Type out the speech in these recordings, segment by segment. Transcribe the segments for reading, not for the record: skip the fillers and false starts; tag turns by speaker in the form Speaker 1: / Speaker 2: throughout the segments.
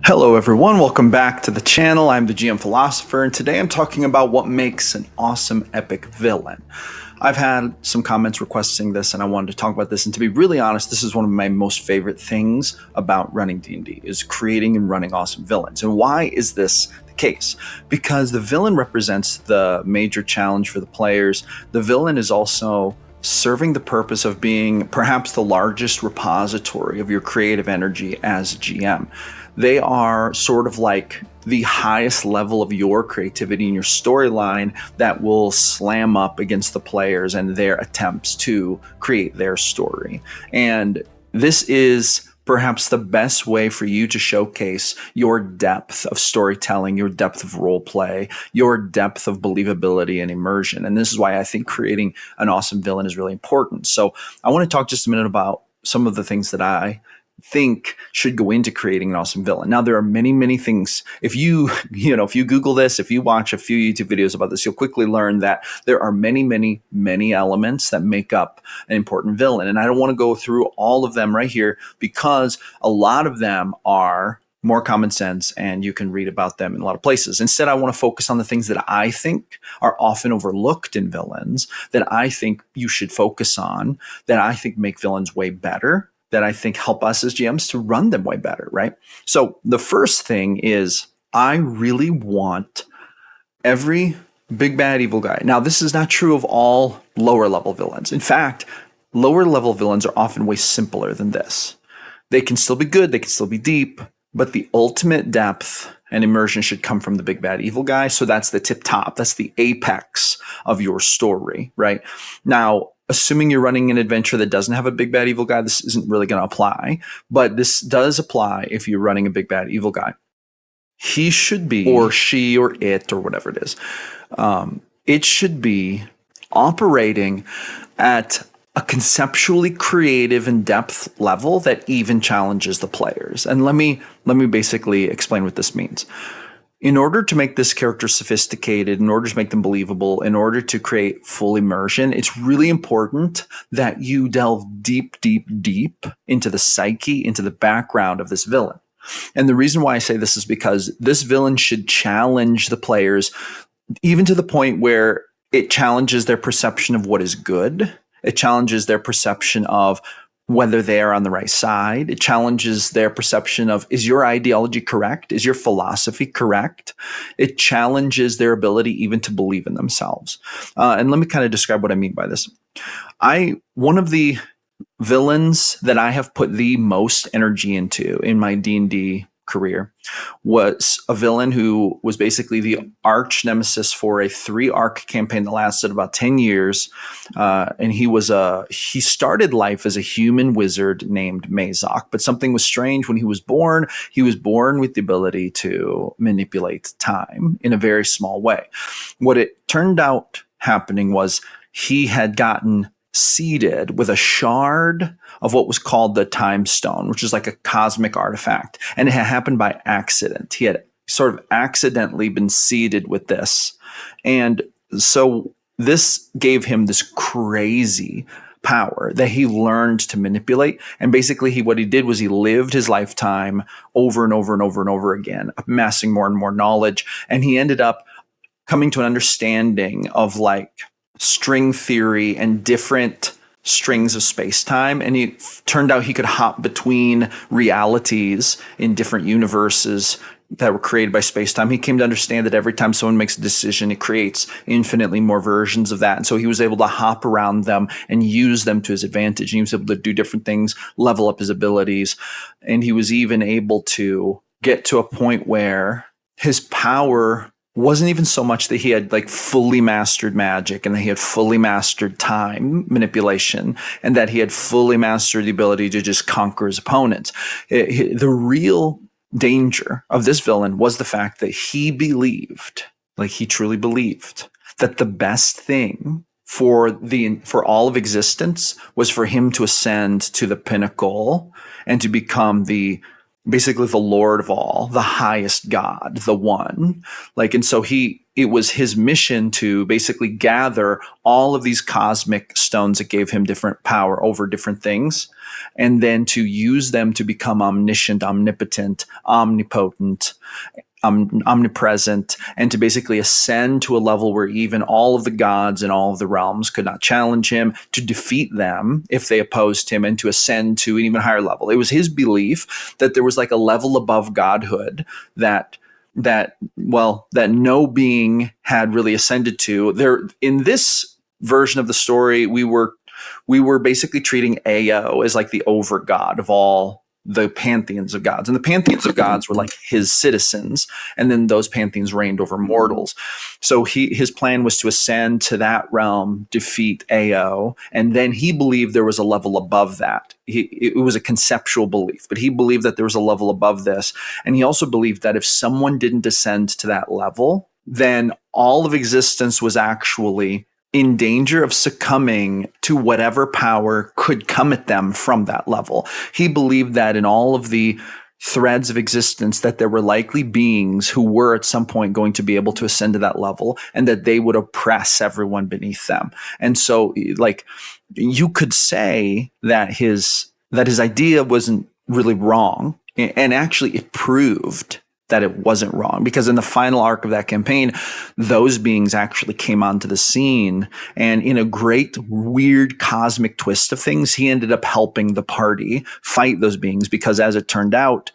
Speaker 1: Hello everyone, welcome back to the channel. I'm the GM Philosopher, and today I'm talking about what makes an awesome epic villain. I've had some comments requesting this, and I wanted to talk about this, and to be really honest, this is one of my most favorite things about running D&D, is creating and running awesome villains. And why is this the case? Because the villain represents the major challenge for the players. The villain is also serving the purpose of being perhaps the largest repository of your creative energy as a GM. They are sort of like the highest level of your creativity and your storyline that will slam up against the players and their attempts to create their story. And this is perhaps the best way for you to showcase your depth of storytelling, your depth of role play, your depth of believability and immersion. And this is why I think creating an awesome villain is really important. So I want to talk just a minute about some of the things that I think should go into creating an awesome villain. Now, there are many things. If you Google this, if you watch a few YouTube videos about this, you'll quickly learn that there are many elements that make up an important villain. And I don't want to go through all of them right here because a lot of them are more common sense and you can read about them in a lot of places. Instead, I want to focus on the things that I think are often overlooked in villains, that I think you should focus on, that I think make villains way better, that I think help us as GMs to run them way better, right? So the first thing is I really want every big bad evil guy. Now, this is not true of all lower level villains. In fact, lower level villains are often way simpler than this. They can still be good, they can still be deep, but the ultimate depth and immersion should come from the big bad evil guy. So that's the tip top, that's the apex of your story, right? Now, assuming you're running an adventure that doesn't have a big bad evil guy, this isn't really going to apply. But this does apply if you're running a big bad evil guy. He should be, or she, or it, or whatever it is, it should be operating at a conceptually creative and depth level that even challenges the players. And let me basically explain what this means. In order to make this character sophisticated, in order to make them believable, in order to create full immersion, it's really important that you delve deep into the psyche, into the background of this villain. And the reason why I say this is because this villain should challenge the players, even to the point where it challenges their perception of what is good. It challenges their perception of whether they are on the right side. It challenges their perception of, is your ideology correct? Is your philosophy correct? It challenges their ability even to believe in themselves. And let me kind of describe what I mean by this. One of the villains that I have put the most energy into in my D&D career was a villain who was basically the arch nemesis for a 3-arc campaign that lasted about 10 years. And he started life as a human wizard named Mazak, but something was strange when he was born. He was born with the ability to manipulate time in a very small way. What it turned out happening was he had gotten seeded with a shard of what was called the Time Stone, which is like a cosmic artifact. And it had happened by accident. He had sort of accidentally been seeded with this. And so this gave him this crazy power that he learned to manipulate. And basically what he did was he lived his lifetime over and over again, amassing more and more knowledge. And he ended up coming to an understanding of like string theory and different strings of space-time, and it turned out he could hop between realities in different universes that were created by space-time. He came to understand that every time someone makes a decision, it creates infinitely more versions of that. And so he was able to hop around them and use them to his advantage. He was able to do different things, level up his abilities, and he was even able to get to a point where his power wasn't even so much that he had like fully mastered magic and that he had fully mastered time manipulation and that he had fully mastered the ability to just conquer his opponents. The real danger of this villain was the fact that he believed, like he truly believed, that the best thing for all of existence was for him to ascend to the pinnacle and to become basically the Lord of all, the highest God, the one. And so he it was his mission to basically gather all of these cosmic stones that gave him different power over different things, and then to use them to become omniscient, omnipotent, omnipotent, omnipresent, and to basically ascend to a level where even all of the gods in all of the realms could not challenge him, to defeat them if they opposed him, and to ascend to an even higher level. It was his belief that there was like a level above godhood that no being had really ascended to. There, in this version of the story, we were basically treating Ao as like the over god of all the pantheons of gods. And the pantheons of gods were like his citizens. And then those pantheons reigned over mortals. So his plan was to ascend to that realm, defeat Ao. And then he believed there was a level above that. It was a conceptual belief, but he believed that there was a level above this. And he also believed that if someone didn't ascend to that level, then all of existence was actually in danger of succumbing to whatever power could come at them from that level. He believed that in all of the threads of existence, that there were likely beings who were at some point going to be able to ascend to that level, and that they would oppress everyone beneath them. And so, like, you could say that his idea wasn't really wrong, and actually it proved that it wasn't wrong, because in the final arc of that campaign, those beings actually came onto the scene, and in a great weird cosmic twist of things, he ended up helping the party fight those beings, because as it turned out,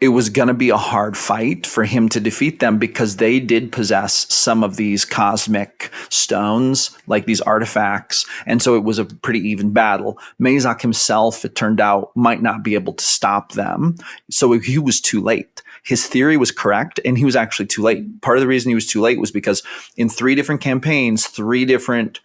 Speaker 1: it was going to be a hard fight for him to defeat them, because they did possess some of these cosmic stones, like these artifacts. And so it was a pretty even battle. Mazak himself, it turned out, might not be able to stop them. So he was too late. His theory was correct, and he was actually too late. Part of the reason he was too late was because in 3 different campaigns, 3 different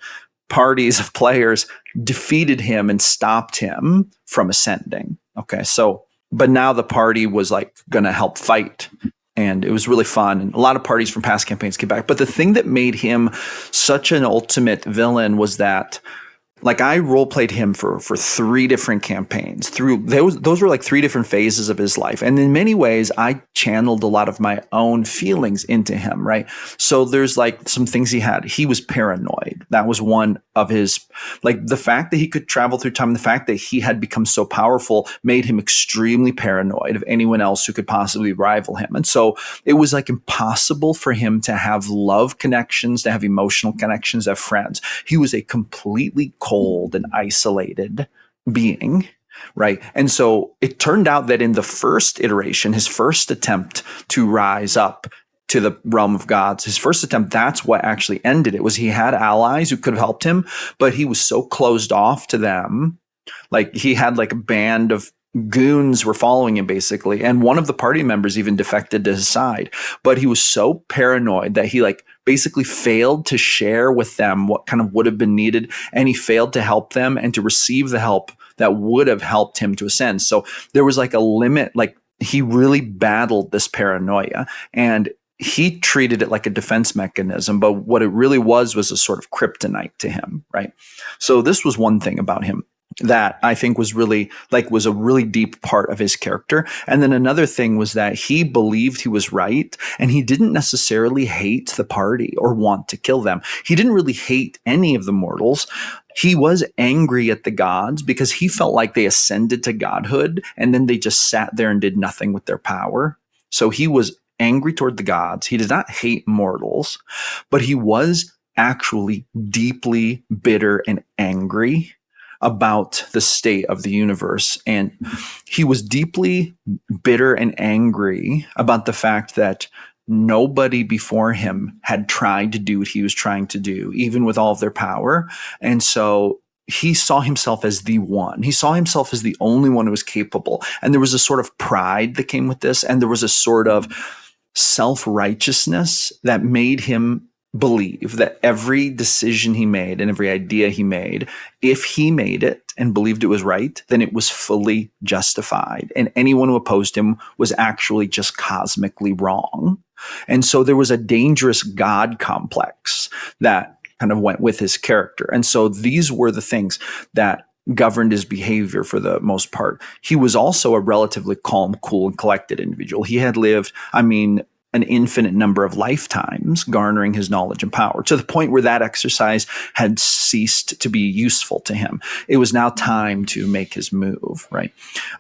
Speaker 1: parties of players defeated him and stopped him from ascending. Okay, so but now the party was like going to help fight, and it was really fun. And a lot of parties from past campaigns came back. But the thing that made him such an ultimate villain was that, like, I role played him for 3 different campaigns. Through those were like 3 different phases of his life, and in many ways, I channeled a lot of my own feelings into him. Right. So there's like some things he had. He was paranoid. That was one of his, like, the fact that he could travel through time, the fact that he had become so powerful made him extremely paranoid of anyone else who could possibly rival him. And so it was like impossible for him to have love connections, to have emotional connections, to have friends. He was a completely cold and isolated being, right? And so it turned out that in the first iteration, his first attempt to rise up to the realm of gods, his first attempt, that's what actually ended it. Was he had allies who could have helped him, but he was so closed off to them. Like, he had like a band of goons were following him, basically, and one of the party members even defected to his side. But he was so paranoid that he like basically failed to share with them what kind of would have been needed, and he failed to help them and to receive the help that would have helped him to ascend. So there was like a limit. Like, he really battled this paranoia, and he treated it like a defense mechanism, but what it really was a sort of kryptonite to him, right? So this was one thing about him that I think was a really deep part of his character. And then another thing was that he believed he was right, and he didn't necessarily hate the party or want to kill them. He didn't really hate any of the mortals. He was angry at the gods because he felt like they ascended to godhood and then they just sat there and did nothing with their power. So he was angry toward the gods. He did not hate mortals, but he was actually deeply bitter and angry about the state of the universe. And he was deeply bitter and angry about the fact that nobody before him had tried to do what he was trying to do, even with all of their power. And so he saw himself as the one. He saw himself as the only one who was capable. And there was a sort of pride that came with this. And there was a sort of self-righteousness that made him believe that every decision he made and every idea he made, if he made it and believed it was right, then it was fully justified. And anyone who opposed him was actually just cosmically wrong. And so there was a dangerous God complex that kind of went with his character. And so these were the things that governed his behavior for the most part. He was also a relatively calm, cool, and collected individual. He had lived, an infinite number of lifetimes garnering his knowledge and power, to the point where that exercise had ceased to be useful to him. It was now time to make his move, right?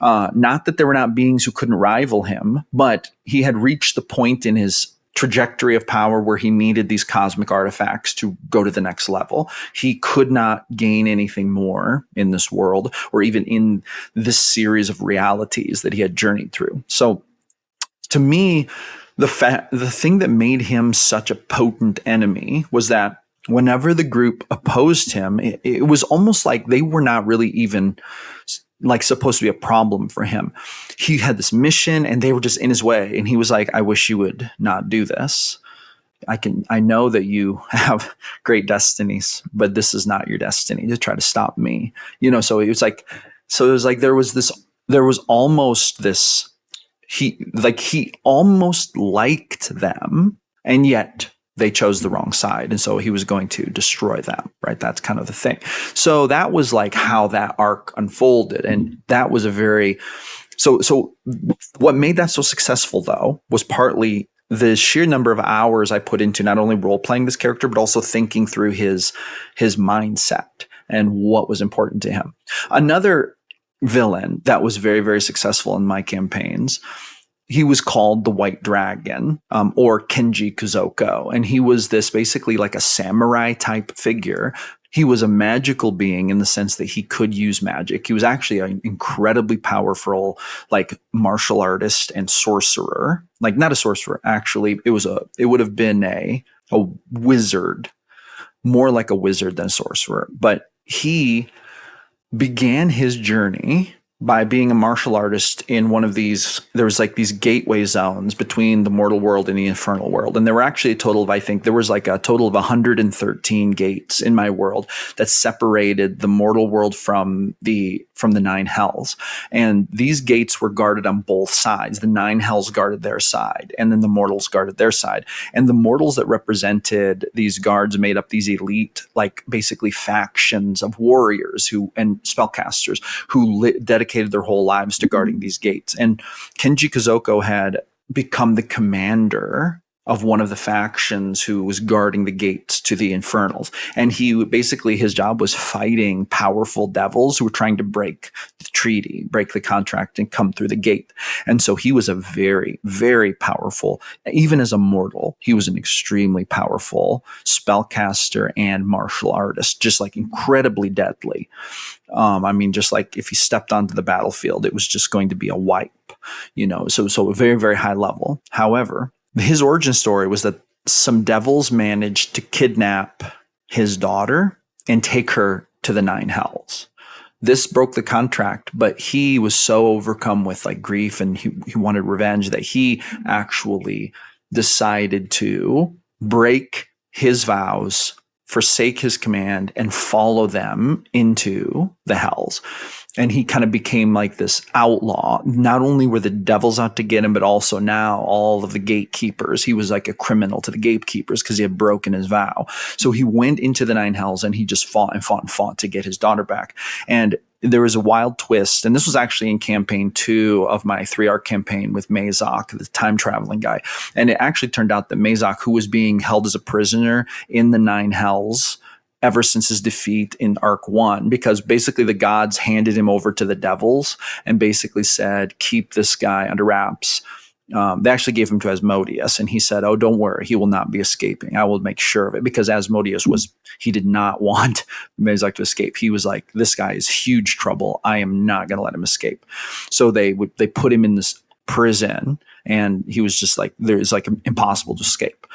Speaker 1: Not that there were not beings who couldn't rival him, but he had reached the point in his trajectory of power where he needed these cosmic artifacts to go to the next level. He could not gain anything more in this world, or even in this series of realities that he had journeyed through. So to me, the thing that made him such a potent enemy was that whenever the group opposed him, it was almost like they were not really even like supposed to be a problem for him. He had this mission and they were just in his way. And he was like, I wish you would not do this. I know that you have great destinies, but this is not your destiny to try to stop me. So it was like, there was almost this, he almost liked them, and yet they chose the wrong side. And so he was going to destroy them, right? That's kind of the thing. So that was like how that arc unfolded. And that was so what made that so successful, though, was partly the sheer number of hours I put into not only role playing this character, but also thinking through his mindset and what was important to him. Another villain that was very, very successful in my campaigns, he was called the White Dragon, or Kenji Kozoko. And he was this basically like a samurai type figure. He was a magical being in the sense that he could use magic. He was actually an incredibly powerful, like, martial artist and sorcerer. Like, not a sorcerer, actually. It would have been a wizard, more like a wizard than a sorcerer. But he began his journey by being a martial artist in one of these. There was like these gateway zones between the mortal world and the infernal world. And there were actually a total of, I think there was like a total of 113 gates in my world that separated the mortal world from the nine hells. And these gates were guarded on both sides. The nine hells guarded their side, and then the mortals guarded their side. And the mortals that represented these guards made up these elite, like basically factions of warriors and spellcasters who dedicated their whole lives to guarding these gates. And Kenji Kozoko had become the commander of one of the factions who was guarding the gates to the infernals. And his job was fighting powerful devils who were trying to break the treaty, break the contract, and come through the gate. And so he was a very, very powerful, even as a mortal, he was an extremely powerful spellcaster and martial artist, just like incredibly deadly. Just like if he stepped onto the battlefield, it was just going to be a wipe, so a very, very high level. However, his origin story was that some devils managed to kidnap his daughter and take her to the nine hells. This broke the contract, but he was so overcome with like grief and he wanted revenge that he actually decided to break his vows, forsake his command, and follow them into the hells. And he kind of became like this outlaw. Not only were the devils out to get him, but also now all of the gatekeepers. He was like a criminal to the gatekeepers because he had broken his vow. So he went into the nine hells and he just fought and fought and fought to get his daughter back. And there was a wild twist. And this was actually in campaign 2 of my 3-arc campaign with Mazak, the time traveling guy. And it actually turned out that Mazak, who was being held as a prisoner in the nine hells ever since his defeat in Arc 1, because basically the gods handed him over to the devils and basically said, keep this guy under wraps. They actually gave him to Asmodeus, and he said, oh, don't worry, he will not be escaping. I will make sure of it, because Asmodeus he did not want Mazak to escape. He was like, this guy is huge trouble. I am not going to let him escape. So they put him in this prison, and he was just like, there's like impossible to escape.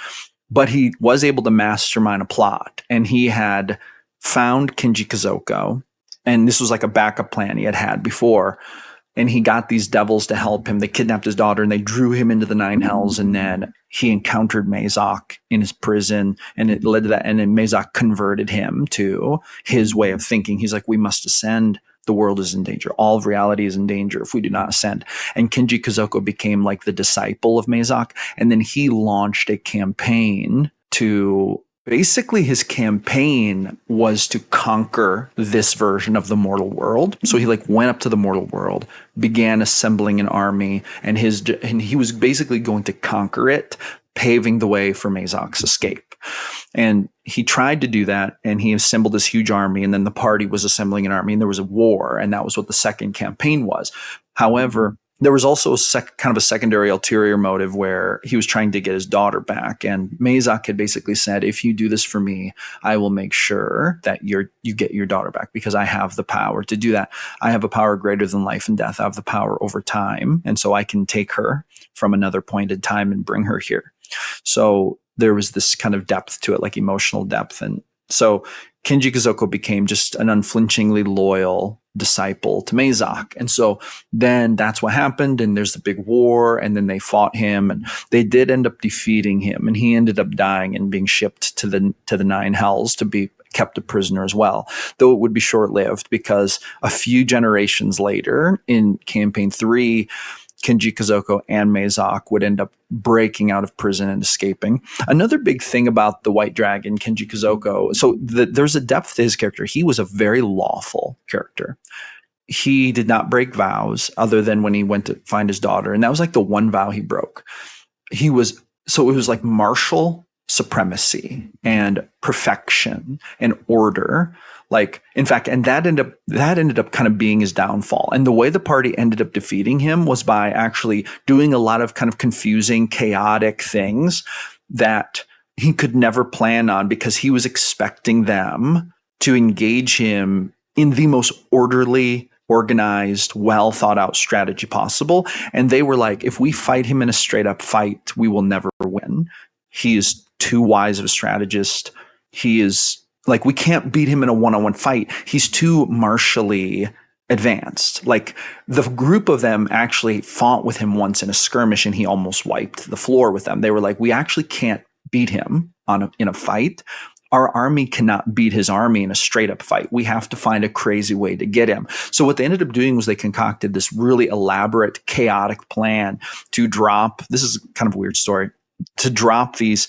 Speaker 1: But he was able to mastermind a plot, and he had found Kenji Kozoko, and this was like a backup plan he had before. And he got these devils to help him. They kidnapped his daughter and they drew him into the nine hells. And then he encountered Mazak in his prison, and it led to that. And then Mazak converted him to his way of thinking. He's like, we must ascend. The world is in danger. All of reality is in danger if we do not ascend. And Kenji Kozoko became like the disciple of Mazak. And then he launched a campaign to basically his campaign was to conquer this version of the mortal world. So he like went up to the mortal world, began assembling an army, and he was basically going to conquer it, paving the way for Mazak's escape. And he tried to do that, and he assembled this huge army, and then the party was assembling an army, and there was a war, and that was what the second campaign was. However, there was also kind of a secondary ulterior motive where he was trying to get his daughter back. And Mazak had basically said, if you do this for me, I will make sure that you get your daughter back, because I have the power to do that. I have a power greater than life and death. I have the power over time. And so I can take her from another point in time and bring her here. So there was this kind of depth to it, like emotional depth. And so Kenji Kozoko became just an unflinchingly loyal disciple to Mazak. And so then that's what happened. And there's the big war. And then they fought him, and they did end up defeating him. And he ended up dying and being shipped to the Nine Hells to be kept a prisoner as well, though it would be short-lived, because a few generations later in campaign 3, Kenji Kozoko and Mazak would end up breaking out of prison and escaping. Another big thing about the White Dragon, Kenji Kozoko, so there's a depth to his character. He was a very lawful character. He did not break vows other than when he went to find his daughter. And that was like the one vow he broke. It was like martial supremacy and perfection and order. Like, in fact, and that ended up kind of being his downfall. And the way the party ended up defeating him was by actually doing a lot of kind of confusing, chaotic things that he could never plan on, because he was expecting them to engage him in the most orderly, organized, well thought out strategy possible. And they were like, if we fight him in a straight up fight, we will never win. He is too wise of a strategist. He is like, we can't beat him in a one-on-one fight. He's too martially advanced. Like, the group of them actually fought with him once in a skirmish, and he almost wiped the floor with them. They were like, we actually can't beat him in a fight. Our army cannot beat his army in a straight up fight. We have to find a crazy way to get him. So what they ended up doing was they concocted this really elaborate, chaotic plan to drop, this is kind of a weird story, to drop these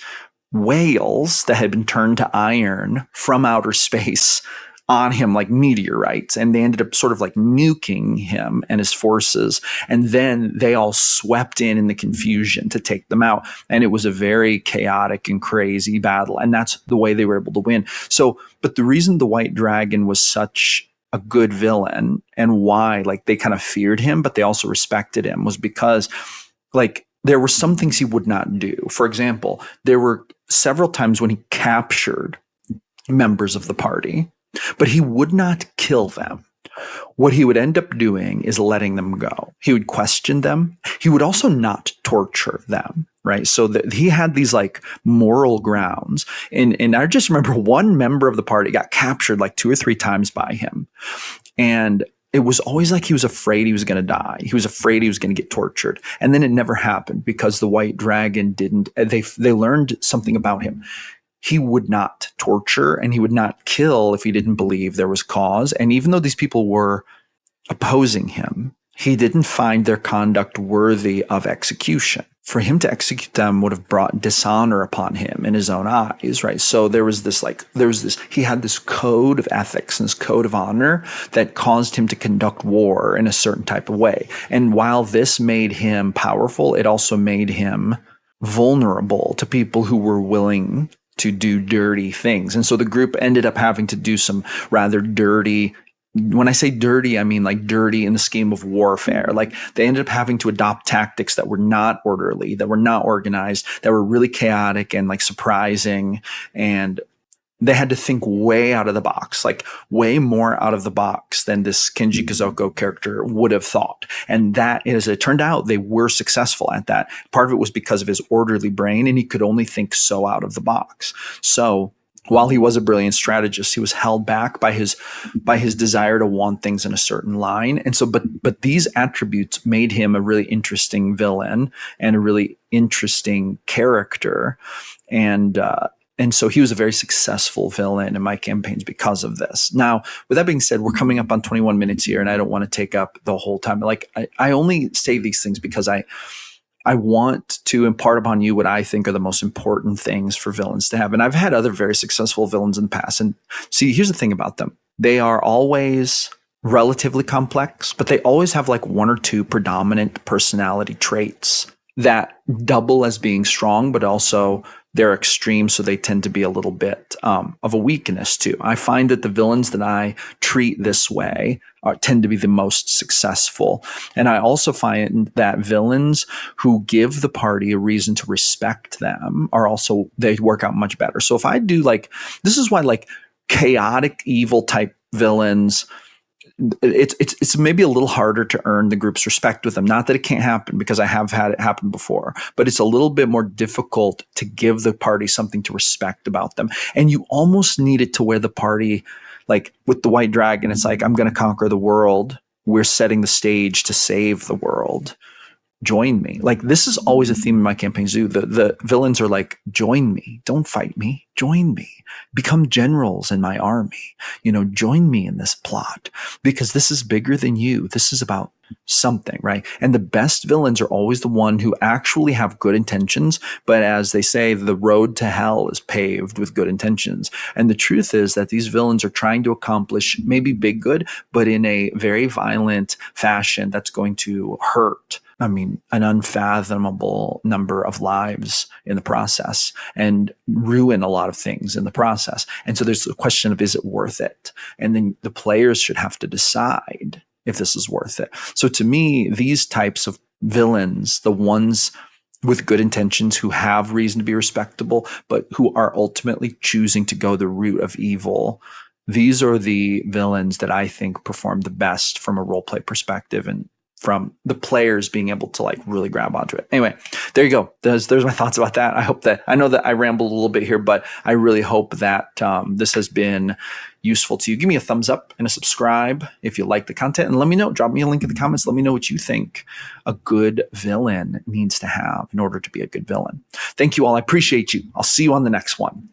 Speaker 1: whales that had been turned to iron from outer space on him like meteorites. And they ended up sort of like nuking him and his forces. And then they all swept in the confusion to take them out. And it was a very chaotic and crazy battle. And that's the way they were able to win. So, but the reason the White Dragon was such a good villain, and why like they kind of feared him, but they also respected him, was because like there were some things he would not do. For example, there were several times when he captured members of the party, but he would not kill them. What he would end up doing is letting them go. He would question them. He would also not torture them, right? So that he had these like moral grounds. And I just remember one member of the party got captured like 2 or 3 times by him. And it was always like he was afraid he was going to die. He was afraid he was going to get tortured. And then it never happened, because the White Dragon didn't, they learned something about him. He would not torture and he would not kill if he didn't believe there was cause. And even though these people were opposing him, he didn't find their conduct worthy of execution. For him to execute them would have brought dishonor upon him in his own eyes, right? So he had this code of ethics and this code of honor that caused him to conduct war in a certain type of way. And while this made him powerful, it also made him vulnerable to people who were willing to do dirty things. And so the group ended up having to do some rather dirty, when I say dirty, I mean like dirty in the scheme of warfare. Like they ended up having to adopt tactics that were not orderly, that were not organized, that were really chaotic and like surprising. And they had to think way out of the box, like way more out of the box than this Kenji Kozoko character would have thought. And that, as it turned out, they were successful at that. Part of it was because of his orderly brain, and he could only think so out of the box. So while he was a brilliant strategist, he was held back by his desire to want things in a certain line. And so, but these attributes made him a really interesting villain and a really interesting character. And so he was a very successful villain in my campaigns because of this. Now, with that being said, we're coming up on 21 minutes here, and I don't want to take up the whole time. Like I only say these things because I want to impart upon you what I think are the most important things for villains to have. And I've had other very successful villains in the past. And see, here's the thing about them. They are always relatively complex, but they always have like one or two predominant personality traits that double as being strong, but also they're extreme, so they tend to be a little bit of a weakness too. I find that the villains that I treat this way tend to be the most successful. And I also find that villains who give the party a reason to respect them are also, they work out much better. So if I do like, this is why like chaotic evil type villains, it's maybe a little harder to earn the group's respect with them. Not that it can't happen, because I have had it happen before, but it's a little bit more difficult to give the party something to respect about them. And you almost need it to where the party, like with the White Dragon, it's like, I'm going to conquer the world. We're setting the stage to save the world. Join me. Like, this is always a theme in my campaign zoo. The villains are like, join me. Don't fight me. Join me. Become generals in my army. Join me in this plot, because this is bigger than you. This is about something, right? And the best villains are always the one who actually have good intentions. But as they say, the road to hell is paved with good intentions. And the truth is that these villains are trying to accomplish maybe big good, but in a very violent fashion that's going to hurt, an unfathomable number of lives in the process, and ruin a lot of things in the process. And so there's the question of, is it worth it? And then the players should have to decide if this is worth it. So to me, these types of villains, the ones with good intentions who have reason to be respectable, but who are ultimately choosing to go the route of evil, these are the villains that I think perform the best from a roleplay perspective, and from the players being able to like really grab onto it. Anyway, there you go. There's my thoughts about that. I know that I rambled a little bit here, but I really hope that this has been useful to you. Give me a thumbs up and a subscribe if you like the content, and let me know. Drop me a link in the comments. Let me know what you think a good villain needs to have in order to be a good villain. Thank you all. I appreciate you. I'll see you on the next one.